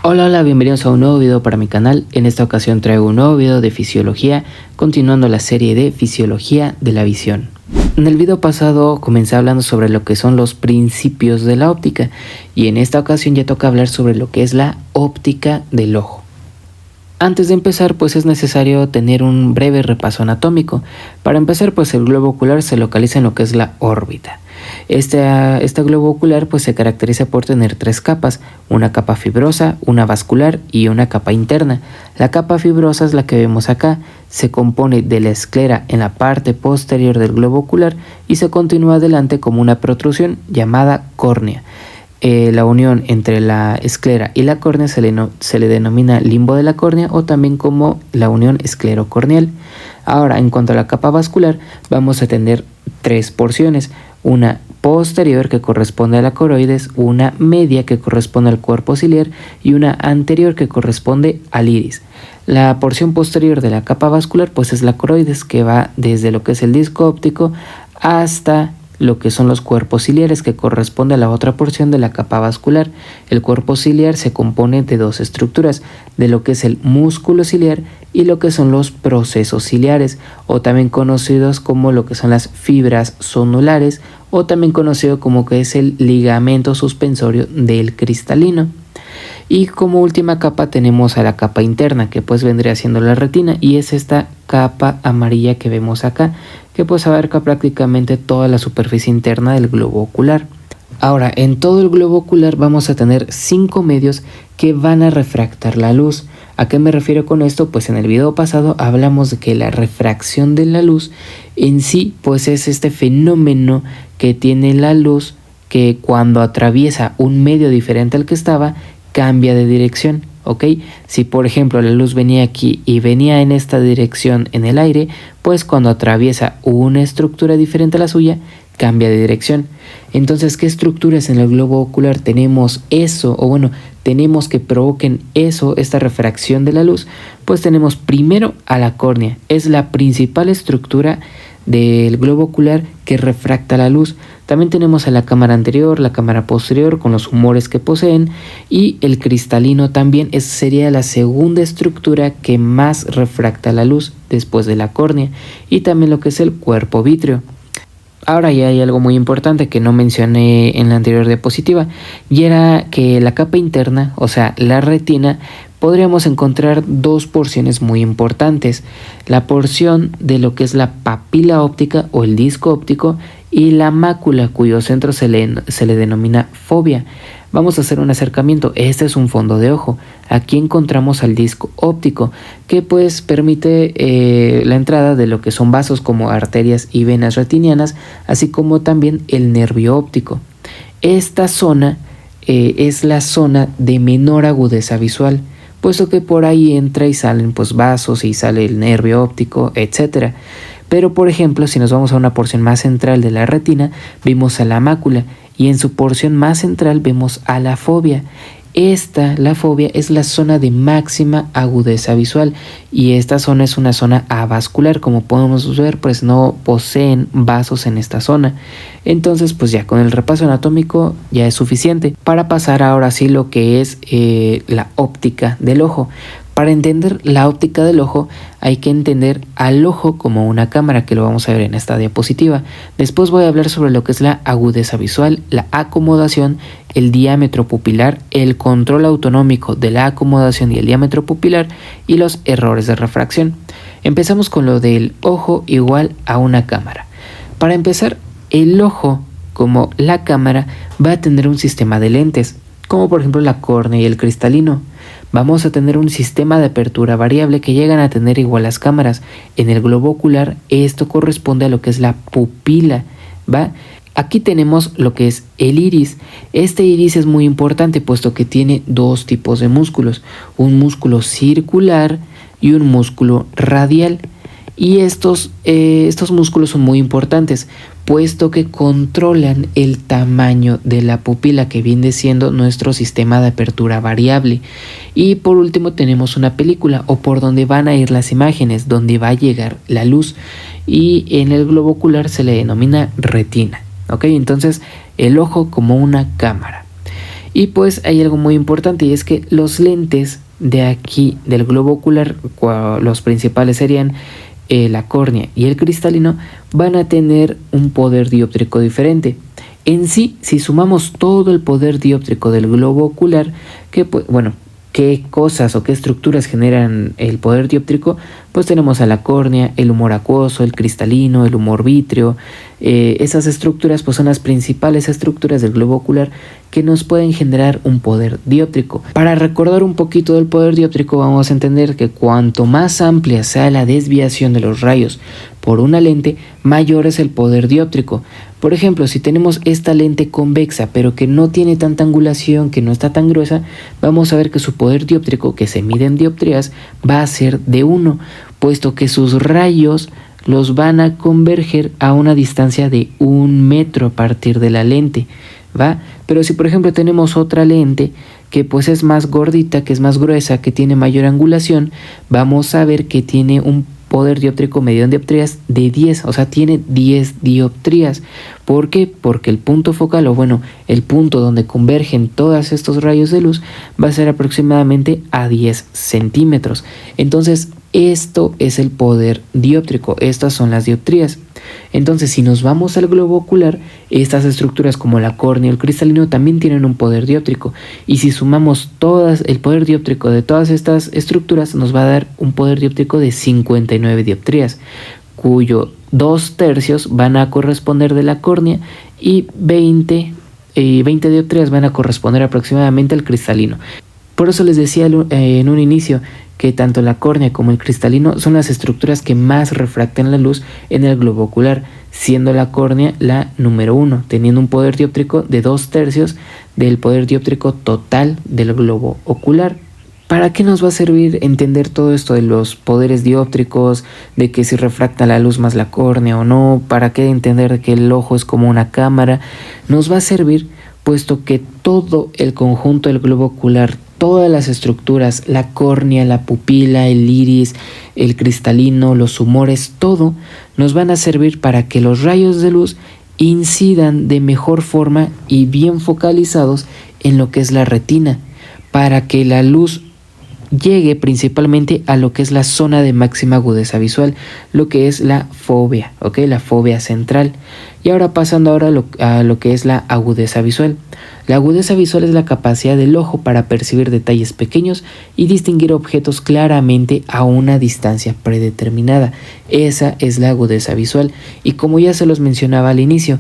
Hola, bienvenidos a un nuevo video para mi canal. En esta ocasión traigo un nuevo video de fisiología, continuando la serie de fisiología de la visión. En el video pasado comencé hablando sobre lo que son los principios de la óptica y en esta ocasión ya toca hablar sobre lo que es la óptica del ojo. Antes de empezar, pues es necesario tener un breve repaso anatómico. Para empezar, pues el globo ocular se localiza en lo que es la órbita. Este globo ocular pues se caracteriza por tener tres capas, una capa fibrosa, una vascular y una capa interna. La capa fibrosa es la que vemos acá, se compone de la esclera en la parte posterior del globo ocular y se continúa adelante como una protrusión llamada córnea. La unión entre la esclera y la córnea se le denomina limbo de la córnea o también como la unión esclerocorneal. Ahora, en cuanto a la capa vascular, vamos a tener tres porciones, una posterior que corresponde a la coroides, una media que corresponde al cuerpo ciliar y una anterior que corresponde al iris. La porción posterior de la capa vascular pues es la coroides, que va desde lo que es el disco óptico hasta lo que son los cuerpos ciliares, que corresponde a la otra porción de la capa vascular. El cuerpo ciliar se compone de dos estructuras, de lo que es el músculo ciliar y lo que son los procesos ciliares, o también conocidos como lo que son las fibras zonulares, o también conocido como que es el ligamento suspensorio del cristalino. Y como última capa tenemos a la capa interna, que pues vendría siendo la retina, y es esta capa amarilla que vemos acá, que pues abarca prácticamente toda la superficie interna del globo ocular. Ahora, en todo el globo ocular vamos a tener 5 medios que van a refractar la luz. ¿A qué me refiero con esto? Pues en el video pasado hablamos de que la refracción de la luz en sí pues es este fenómeno que tiene la luz, que cuando atraviesa un medio diferente al que estaba, cambia de dirección, ¿ok? Si por ejemplo la luz venía aquí y venía en esta dirección en el aire, pues cuando atraviesa una estructura diferente a la suya, cambia de dirección. Entonces, ¿qué estructuras en el globo ocular tenemos eso, o bueno, tenemos que provoquen eso, esta refracción de la luz? Pues tenemos primero a la córnea, es la principal estructura del globo ocular que refracta la luz. También tenemos a la cámara anterior, la cámara posterior con los humores que poseen, y el cristalino también sería la segunda estructura que más refracta la luz después de la córnea, y también lo que es el cuerpo vítreo. Ahora ya hay algo muy importante que no mencioné en la anterior diapositiva, y era que la capa interna, o sea la retina, podríamos encontrar dos porciones muy importantes: la porción de lo que es la papila óptica o el disco óptico y la mácula, cuyo centro se le denomina fóvea. Vamos a hacer un acercamiento. Este es un fondo de ojo. Aquí encontramos al disco óptico, que pues permite la entrada de lo que son vasos como arterias y venas retinianas, así como también el nervio óptico. Esta zona es la zona de menor agudeza visual, puesto que por ahí entra y salen pues vasos y sale el nervio óptico, etc. Pero por ejemplo, si nos vamos a una porción más central de la retina, vemos a la mácula, y en su porción más central vemos a la fóvea. La fóvea es la zona de máxima agudeza visual, y esta zona es una zona avascular. Como podemos ver, pues no poseen vasos en esta zona. Entonces pues ya con el repaso anatómico ya es suficiente para pasar ahora sí lo que es la óptica del ojo. Para entender la óptica del ojo hay que entender al ojo como una cámara, que lo vamos a ver en esta diapositiva. Después voy a hablar sobre lo que es la agudeza visual, la acomodación, el diámetro pupilar, el control autonómico de la acomodación y el diámetro pupilar y los errores de refracción. Empezamos con lo del ojo igual a una cámara. Para empezar, el ojo como la cámara va a tener un sistema de lentes, como por ejemplo la córnea y el cristalino. Vamos a tener un sistema de apertura variable que llegan a tener igual las cámaras. En el globo ocular esto corresponde a lo que es la pupila, ¿va? Aquí tenemos lo que es el iris. Este iris es muy importante puesto que tiene dos tipos de músculos, un músculo circular y un músculo radial. Y estos músculos son muy importantes puesto que controlan el tamaño de la pupila, que viene siendo nuestro sistema de apertura variable. Y por último tenemos una película, o por donde van a ir las imágenes, donde va a llegar la luz, y en el globo ocular se le denomina retina, ¿ok? Entonces el ojo como una cámara. Y pues hay algo muy importante, y es que los lentes de aquí del globo ocular, los principales serían la córnea y el cristalino, van a tener un poder dióptrico diferente. En sí, si sumamos todo el poder dióptrico del globo ocular, qué cosas o qué estructuras generan el poder dióptrico, pues tenemos a la córnea, el humor acuoso, el cristalino, el humor vítreo. Esas estructuras pues son las principales estructuras del globo ocular que nos pueden generar un poder dióptrico. Para recordar un poquito del poder dióptrico, vamos a entender que cuanto más amplia sea la desviación de los rayos por una lente, mayor es el poder dióptrico. Por ejemplo, si tenemos esta lente convexa pero que no tiene tanta angulación, que no está tan gruesa, vamos a ver que su poder dióptrico, que se mide en dioptrías, va a ser de 1, puesto que sus rayos los van a converger a una distancia de 1 metro a partir de la lente, ¿va? Pero si por ejemplo tenemos otra lente que pues es más gordita, que es más gruesa, que tiene mayor angulación, vamos a ver que tiene un poder dióptrico medido en dioptrías de 10, o sea, tiene 10 dioptrías. ¿Por qué? Porque el punto focal, el punto donde convergen todos estos rayos de luz, va a ser aproximadamente a 10 centímetros. Entonces, esto es el poder dióptrico, estas son las dioptrías. Entonces, si nos vamos al globo ocular, estas estructuras como la córnea y el cristalino también tienen un poder dióptrico. Y si sumamos el poder dióptrico de todas estas estructuras, nos va a dar un poder dióptrico de 59 dioptrías, cuyo 2/3 van a corresponder de la córnea y 20 dioptrías van a corresponder aproximadamente al cristalino. Por eso les decía en un inicio que tanto la córnea como el cristalino son las estructuras que más refractan la luz en el globo ocular, siendo la córnea la número 1, teniendo un poder dióptrico de 2/3 del poder dióptrico total del globo ocular. ¿Para qué nos va a servir entender todo esto de los poderes dióptricos, de que si refracta la luz más la córnea o no? ¿Para qué entender que el ojo es como una cámara? Nos va a servir puesto que todo el conjunto del globo ocular, todas las estructuras, la córnea, la pupila, el iris, el cristalino, los humores, todo nos van a servir para que los rayos de luz incidan de mejor forma y bien focalizados en lo que es la retina, para que la luz llegue principalmente a lo que es la zona de máxima agudeza visual, lo que es la fóvea, ¿ok? La fóvea central. Y ahora pasando a lo que es la agudeza visual. La agudeza visual es la capacidad del ojo para percibir detalles pequeños y distinguir objetos claramente a una distancia predeterminada. Esa es la agudeza visual. Y como ya se los mencionaba al inicio,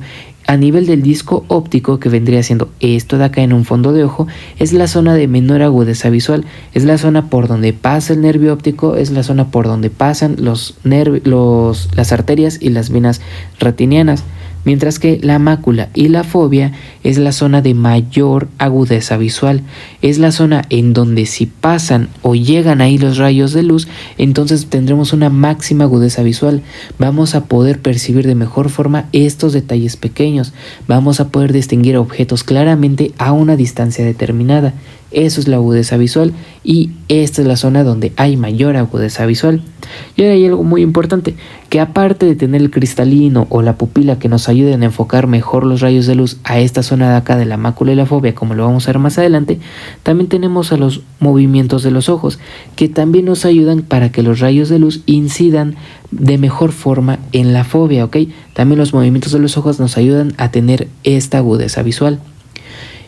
a nivel del disco óptico, que vendría siendo esto de acá en un fondo de ojo, es la zona de menor agudeza visual, es la zona por donde pasa el nervio óptico, es la zona por donde pasan las arterias y las venas retinianas, mientras que la mácula y la fóvea es la zona de mayor agudeza visual, es la zona en donde si pasan o llegan ahí los rayos de luz, entonces tendremos una máxima agudeza visual, vamos a poder percibir de mejor forma estos detalles pequeños, vamos a poder distinguir objetos claramente a una distancia determinada. Eso es la agudeza visual y esta es la zona donde hay mayor agudeza visual. Y ahora hay algo muy importante, que aparte de tener el cristalino o la pupila que nos ayuden a enfocar mejor los rayos de luz a esta zona de acá de la mácula y la fóvea, como lo vamos a ver más adelante, también tenemos a los movimientos de los ojos, que también nos ayudan para que los rayos de luz incidan de mejor forma en la fóvea, ¿ok? También los movimientos de los ojos nos ayudan a tener esta agudeza visual.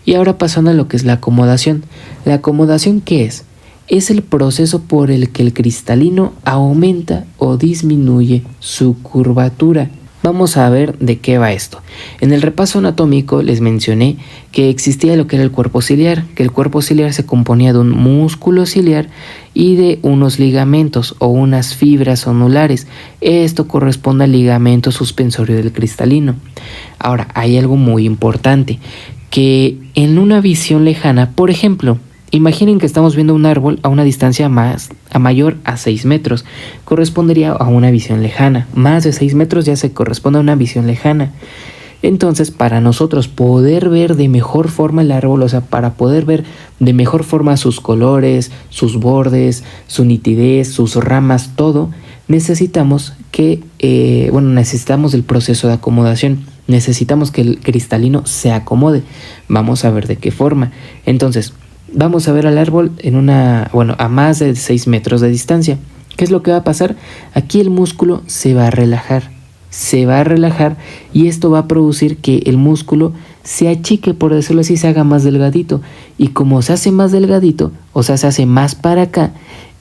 Y ahora pasando a lo que es la acomodación. ¿La acomodación qué es? Es el proceso por el que el cristalino aumenta o disminuye su curvatura. Vamos a ver de qué va esto. En el repaso anatómico les mencioné que existía lo que era el cuerpo ciliar, que el cuerpo ciliar se componía de un músculo ciliar y de unos ligamentos o unas fibras onulares. Esto corresponde al ligamento suspensorio del cristalino. Ahora, hay algo muy importante, que en una visión lejana, por ejemplo, imaginen que estamos viendo un árbol a una distancia mayor a 6 metros, correspondería a una visión lejana. Más de 6 metros ya se corresponde a una visión lejana. Entonces, para nosotros poder ver de mejor forma el árbol, o sea, para poder ver de mejor forma sus colores, sus bordes, su nitidez, sus ramas, todo, necesitamos necesitamos el proceso de acomodación. necesitamos que el cristalino se acomode. Vamos a ver de qué forma. Entonces, vamos a ver al árbol a más de 6 metros de distancia. ¿Qué es lo que va a pasar? Aquí el músculo se va a relajar. Y esto va a producir que el músculo se achique, por decirlo así, se haga más delgadito. Y como se hace más delgadito, o sea, se hace más para acá,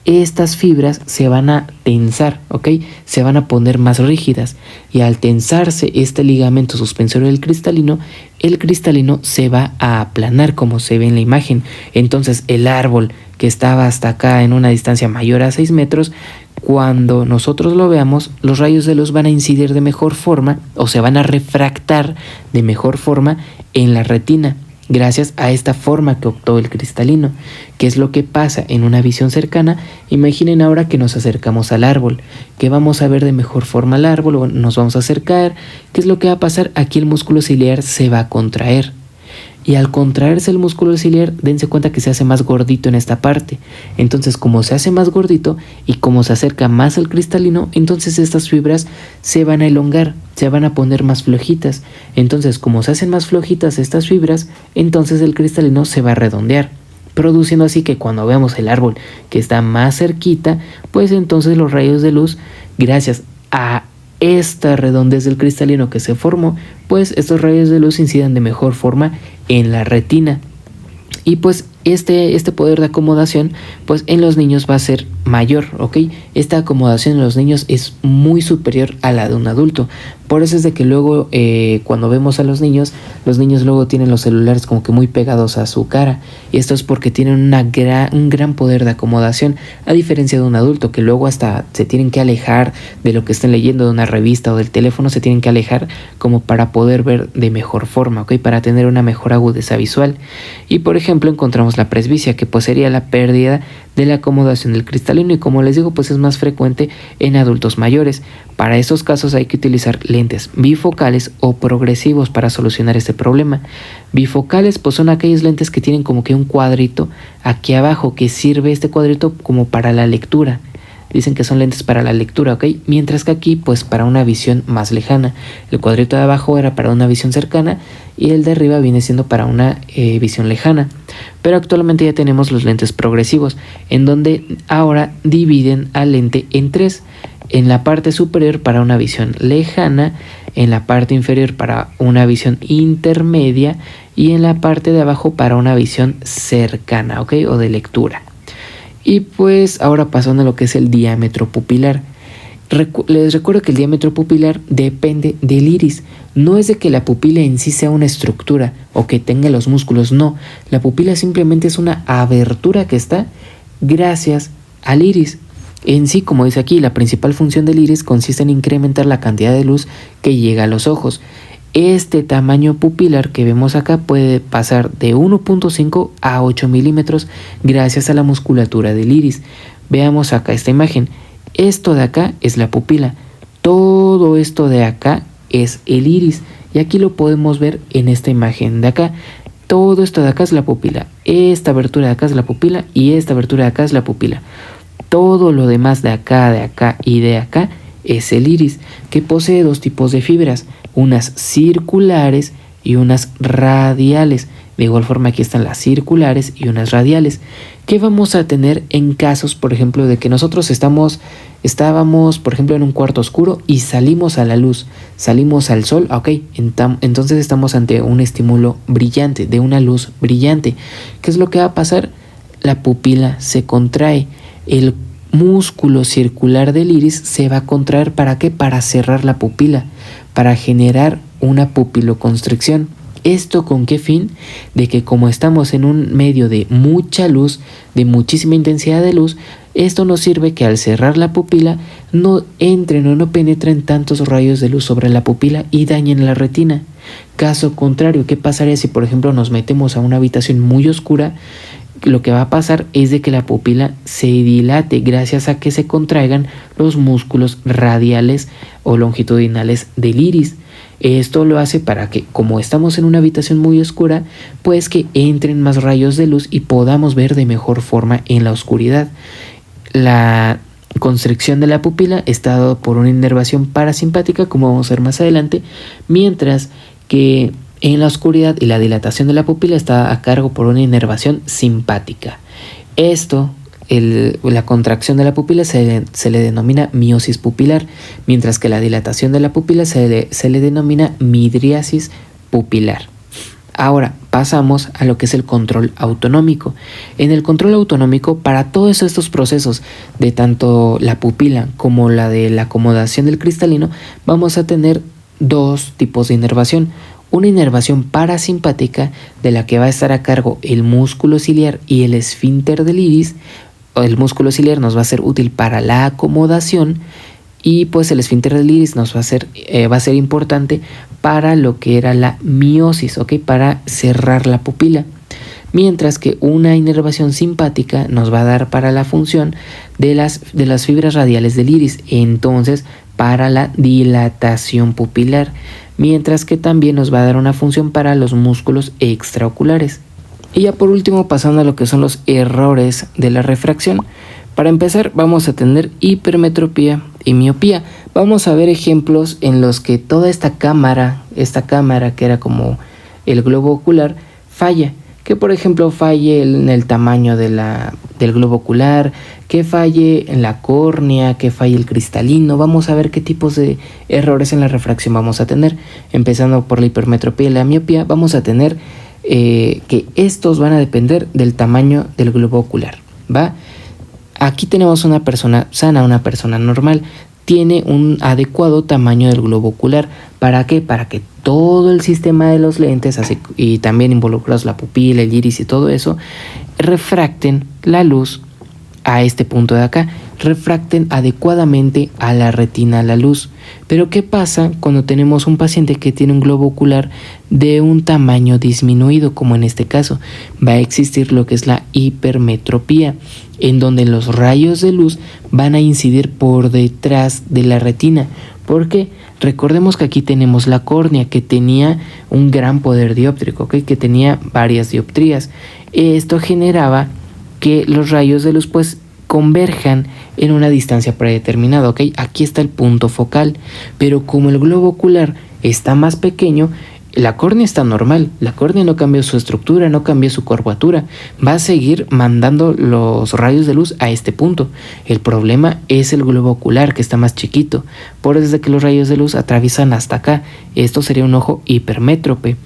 estas fibras se van a tensar, ¿ok? Se van a poner más rígidas. Y al tensarse este ligamento suspensorio del cristalino, el cristalino se va a aplanar, como se ve en la imagen. Entonces el árbol que estaba hasta acá en una distancia mayor a 6 metros, cuando nosotros lo veamos, los rayos de luz van a incidir de mejor forma o se van a refractar de mejor forma en la retina, gracias a esta forma que optó el cristalino. ¿Qué es lo que pasa en una visión cercana? Imaginen ahora que nos acercamos al árbol, que vamos a ver de mejor forma al árbol, o nos vamos a acercar. ¿Qué es lo que va a pasar? Aquí el músculo ciliar se va a contraer. Y al contraerse el músculo ciliar, dense cuenta que se hace más gordito en esta parte. Entonces, como se hace más gordito y como se acerca más al cristalino, entonces estas fibras se van a elongar, se van a poner más flojitas. Entonces, como se hacen más flojitas estas fibras, entonces el cristalino se va a redondear, produciendo así que cuando veamos el árbol que está más cerquita, pues entonces los rayos de luz, gracias a esta redondez del cristalino que se formó, pues estos rayos de luz incidan de mejor forma en la retina. Y pues este poder de acomodación pues en los niños va a ser mayor, ¿ok? Esta acomodación en los niños es muy superior a la de un adulto. Por eso es de que luego cuando vemos a los niños luego tienen los celulares como que muy pegados a su cara. Y esto es porque tienen un gran poder de acomodación, a diferencia de un adulto que luego hasta se tienen que alejar de lo que estén leyendo de una revista o del teléfono, se tienen que alejar como para poder ver de mejor forma, ¿ok? Para tener una mejor agudeza visual. Y por ejemplo encontramos la presbicia, que pues sería la pérdida de la acomodación del cristalino, y como les digo pues es más frecuente en adultos mayores. Para estos casos hay que utilizar lentes bifocales o progresivos para solucionar este problema. Bifocales pues son aquellos lentes que tienen como que un cuadrito aquí abajo, que sirve este cuadrito como para la lectura. Dicen que son lentes para la lectura, ¿ok? Mientras que aquí, pues para una visión más lejana. El cuadrito de abajo era para una visión cercana y el de arriba viene siendo para una visión lejana. Pero actualmente ya tenemos los lentes progresivos, en donde ahora dividen al lente en tres. En la parte superior para una visión lejana, en la parte inferior para una visión intermedia y en la parte de abajo para una visión cercana, ¿ok? O de lectura. Y pues ahora pasando a lo que es el diámetro pupilar. Les recuerdo que el diámetro pupilar depende del iris. No es de que la pupila en sí sea una estructura o que tenga los músculos, no. La pupila simplemente es una abertura que está gracias al iris. En sí, como dice aquí, la principal función del iris consiste en incrementar la cantidad de luz que llega a los ojos. Este tamaño pupilar que vemos acá puede pasar de 1.5 a 8 milímetros gracias a la musculatura del iris. Veamos acá esta imagen. Esto de acá es la pupila. Todo esto de acá es el iris. Y aquí lo podemos ver en esta imagen de acá. Todo esto de acá es la pupila. Esta abertura de acá es la pupila y esta abertura de acá es la pupila. Todo lo demás de acá y de acá es el iris, que posee dos tipos de fibras, unas circulares y unas radiales. De igual forma aquí están las circulares y unas radiales. ¿Qué vamos a tener en casos, por ejemplo, de que nosotros estábamos, por ejemplo, en un cuarto oscuro y salimos a la luz, salimos al sol? Ok, entonces estamos ante un estímulo brillante, de una luz brillante. ¿Qué es lo que va a pasar? La pupila se contrae. El músculo circular del iris se va a contraer. ¿Para qué? Para cerrar la pupila, para generar una pupiloconstricción. ¿Esto con qué fin? De que como estamos en un medio de mucha luz, de muchísima intensidad de luz, esto nos sirve que al cerrar la pupila no entren o no penetren tantos rayos de luz sobre la pupila y dañen la retina. Caso contrario, ¿qué pasaría si por ejemplo nos metemos a una habitación muy oscura? Lo que va a pasar es de que la pupila se dilate gracias a que se contraigan los músculos radiales o longitudinales del iris. Esto lo hace para que, como estamos en una habitación muy oscura, pues que entren más rayos de luz y podamos ver de mejor forma en la oscuridad. constricción de la pupila está dado por una inervación parasimpática, como vamos a ver más adelante, mientras que en la oscuridad y la dilatación de la pupila está a cargo por una inervación simpática. La contracción de la pupila se le denomina miosis pupilar, mientras que la dilatación de la pupila se le denomina midriasis pupilar. Ahora pasamos a lo que es el control autonómico. En el control autonómico, para todos estos procesos de tanto la pupila como la de la acomodación del cristalino, vamos a tener dos tipos de inervación. Una inervación parasimpática, de la que va a estar a cargo el músculo ciliar y el esfínter del iris. El músculo ciliar nos va a ser útil para la acomodación y pues el esfínter del iris va a ser importante para lo que era la miosis, ¿ok? Para cerrar la pupila. Mientras que una inervación simpática nos va a dar para la función de las fibras radiales del iris, entonces para la dilatación pupilar, mientras que también nos va a dar una función para los músculos extraoculares. Y ya por último, pasando a lo que son los errores de la refracción. Para empezar, vamos a tener hipermetropía y miopía. Vamos a ver ejemplos en los que toda esta cámara que era como el globo ocular, falla. Que por ejemplo falle en el tamaño del globo ocular, que falle en la córnea, que falle el cristalino. Vamos a ver qué tipos de errores en la refracción vamos a tener. Empezando por la hipermetropía y la miopía, vamos a tener que estos van a depender del tamaño del globo ocular, ¿va? Aquí tenemos una persona sana, una persona normal, tiene un adecuado tamaño del globo ocular. ¿Para qué? Para que todo el sistema de los lentes, y también involucrados la pupila, el iris y todo eso, refracten la luz a este punto de acá, refracten adecuadamente a la retina la luz. Pero ¿qué pasa cuando tenemos un paciente que tiene un globo ocular de un tamaño disminuido, como en este caso? Va a existir lo que es la hipermetropía, en donde los rayos de luz van a incidir por detrás de la retina. ¿Por qué? Recordemos que aquí tenemos la córnea, que tenía un gran poder dióptrico, ¿okay? Que tenía varias dioptrías. Esto generaba que los rayos de luz pues converjan en una distancia predeterminada, ¿ok? Aquí está el punto focal, pero como el globo ocular está más pequeño, la córnea está normal, la córnea no cambió su estructura, no cambió su curvatura, va a seguir mandando los rayos de luz a este punto. El problema es el globo ocular, que está más chiquito, por eso es que los rayos de luz atraviesan hasta acá. Esto sería un ojo hipermétrope.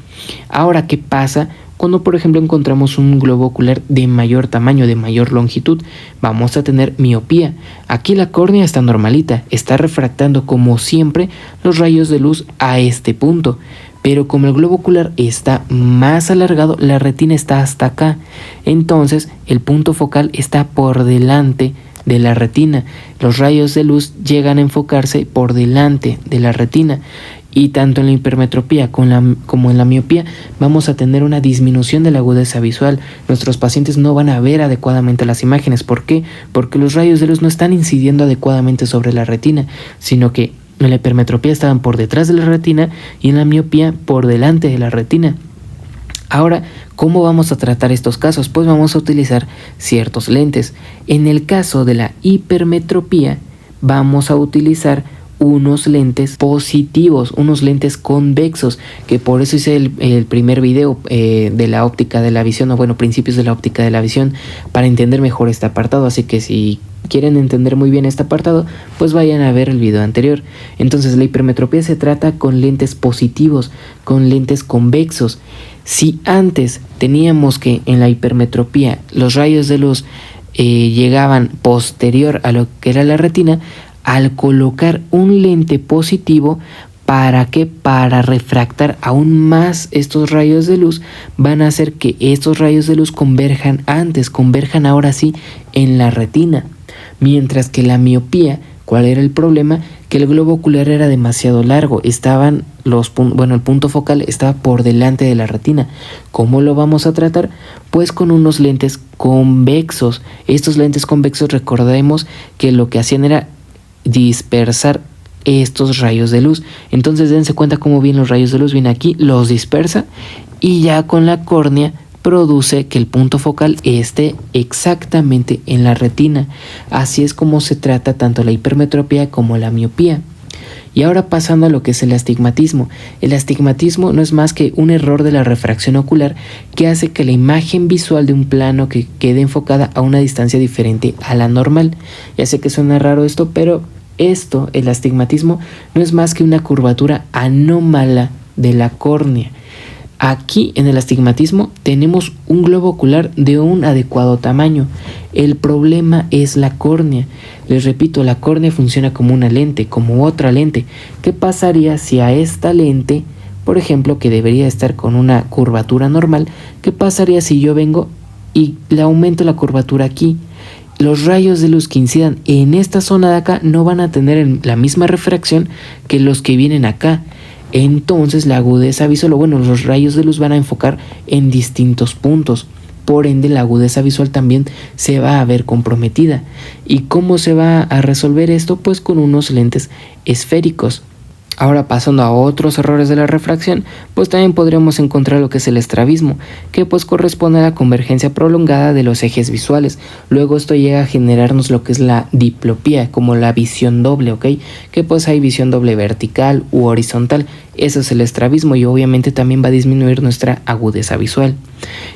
Ahora, ¿qué pasa cuando por ejemplo encontramos un globo ocular de mayor tamaño, de mayor longitud? Vamos a tener miopía. Aquí la córnea está normalita, está refractando como siempre los rayos de luz a este punto, pero como el globo ocular está más alargado, la retina está hasta acá, entonces el punto focal está por delante de la retina. Los rayos de luz llegan a enfocarse por delante de la retina. Y tanto en la hipermetropía como en la miopía vamos a tener una disminución de la agudeza visual. Nuestros pacientes no van a ver adecuadamente las imágenes. ¿Por qué? Porque los rayos de luz no están incidiendo adecuadamente sobre la retina, sino que en la hipermetropía estaban por detrás de la retina y en la miopía por delante de la retina. Ahora, ¿cómo vamos a tratar estos casos? Pues vamos a utilizar ciertos lentes. En el caso de la hipermetropía vamos a utilizar unos lentes positivos, unos lentes convexos, que por eso hice el primer video de la óptica de la visión, o bueno, principios de la óptica de la visión, para entender mejor este apartado. Así que si quieren entender muy bien este apartado, pues vayan a ver el video anterior. Entonces la hipermetropía se trata con lentes positivos, con lentes convexos. Si antes teníamos que en la hipermetropía los rayos de luz llegaban posterior a lo que era la retina, al colocar un lente positivo, ¿para qué? Para refractar aún más estos rayos de luz, van a hacer que estos rayos de luz converjan ahora sí en la retina. Mientras que la miopía, ¿cuál era el problema? Que el globo ocular era demasiado largo, el punto focal estaba por delante de la retina. ¿Cómo lo vamos a tratar? Pues con unos lentes convexos. Estos lentes convexos, recordemos que lo que hacían era dispersar estos rayos de luz. Entonces dense cuenta cómo vienen los rayos de luz. Viene aquí, los dispersa y ya con la córnea produce que el punto focal esté exactamente en la retina. Así es como se trata tanto la hipermetropía como la miopía. Y ahora pasando a lo que es el astigmatismo. El astigmatismo no es más que un error de la refracción ocular que hace que la imagen visual de un plano que quede enfocada a una distancia diferente a la normal. Ya sé que suena raro esto, pero el astigmatismo, no es más que una curvatura anómala de la córnea. Aquí en el astigmatismo tenemos un globo ocular de un adecuado tamaño. El problema es la córnea. Les repito, la córnea funciona como una lente, como otra lente. ¿Qué pasaría si a esta lente, por ejemplo, que debería estar con una curvatura normal, qué pasaría si yo vengo y le aumento la curvatura aquí? Los rayos de luz que incidan en esta zona de acá no van a tener la misma refracción que los que vienen acá. Entonces la agudeza visual, los rayos de luz van a enfocar en distintos puntos. Por ende, la agudeza visual también se va a ver comprometida. ¿Y cómo se va a resolver esto? Pues con unos lentes esféricos. Ahora, pasando a otros errores de la refracción, pues también podríamos encontrar lo que es el estrabismo, que pues corresponde a la convergencia prolongada de los ejes visuales. Luego esto llega a generarnos lo que es la diplopía, como la visión doble, ¿ok? Que pues hay visión doble vertical u horizontal. Eso es el estrabismo y obviamente también va a disminuir nuestra agudeza visual.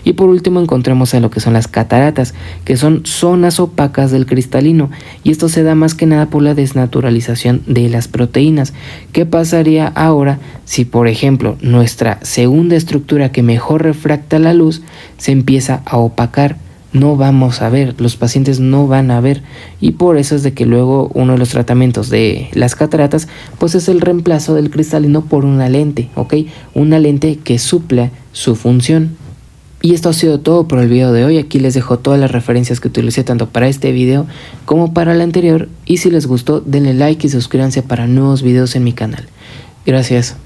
Y por último encontramos a lo que son las cataratas, que son zonas opacas del cristalino, y esto se da más que nada por la desnaturalización de las proteínas. ¿Qué pasaría ahora si, por ejemplo, nuestra segunda estructura que mejor refracta la luz se empieza a opacar? No vamos a ver, los pacientes no van a ver, y por eso es de que luego uno de los tratamientos de las cataratas pues es el reemplazo del cristalino por una lente, ¿ok? Una lente que supla su función. Y esto ha sido todo por el video de hoy. Aquí les dejo todas las referencias que utilicé tanto para este video como para el anterior, y si les gustó denle like y suscríbanse para nuevos videos en mi canal. Gracias.